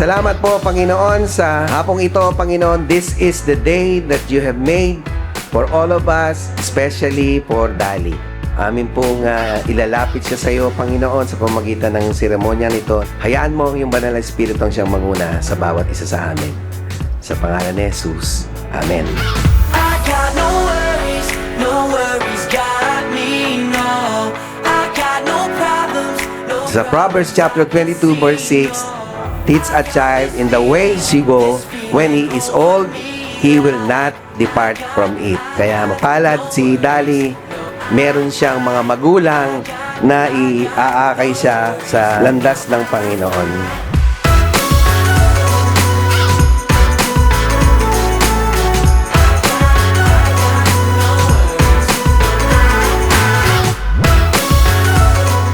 Salamat po, Panginoon, sa hapong ito, Panginoon. This is the day that you have made for all of us, especially for Dali. Amin pong ilalapit siya sa iyo, Panginoon, sa pamagitan ng seremonya nito. Hayaan mo yung banal na Espiritu ang siyang manguna sa bawat isa sa amin. Sa pangalan ni Jesus. Amen. I got no worries, got me, no. I got no problems, no. Sa Proverbs chapter 22 verse 6, teach a child in the way he go, when he is old, he will not depart from it. Kaya mapalad si Dali, meron siyang mga magulang na iaakay siya sa landas ng Panginoon.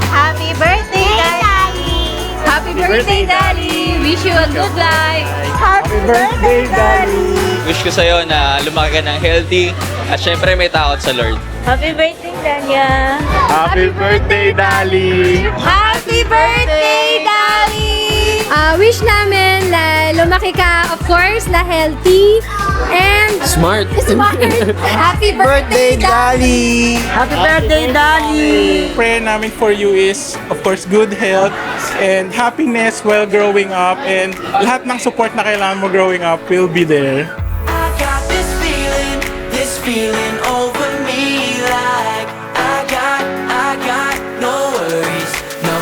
Happy birthday, Daddy! Happy birthday, Daddy! Wish you a good life! Happy birthday, Daddy! Wish ko sa'yo na lumaki ka ng healthy at syempre may takot sa Lord. Happy birthday, Danya! Happy birthday, Dali! Happy birthday, Daddy! Wish namin na lumaki ka, of course, na healthy and Smart! happy birthday, Dali! Happy birthday, Daddy! Prayer namin for you is, of course, good health and happiness while growing up, and lahat ng support na kailangan mo growing up will be there. I got this feeling over me, like I got no worries, no.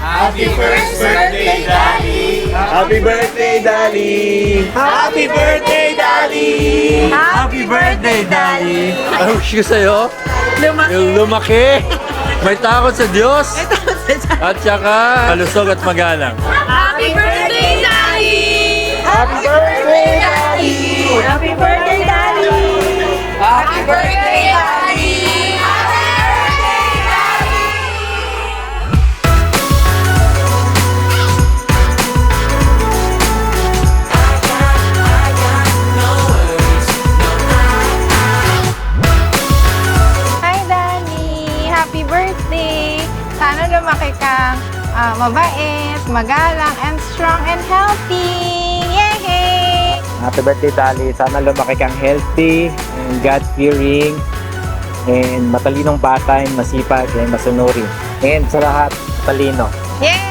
Happy first birthday, Dali! Happy birthday, Dali! Happy birthday, Dali! Happy birthday, Daddy! Ang wish ko sa'yo, yung lumaki, may takot sa Diyos, at saka malusog at magalang. Happy birthday, Daddy! Happy birthday, Dali! Happy birthday, Daddy! Happy birthday, Daddy! Hi, Danny! Happy birthday! Sana lumaki kang mabait, magalang, and strong and healthy! Yay! Happy birthday, Dali. Sana lumaki kang healthy and God-fearing and matalinong bata and masipag and masunuri. And sa lahat, talino. Yay!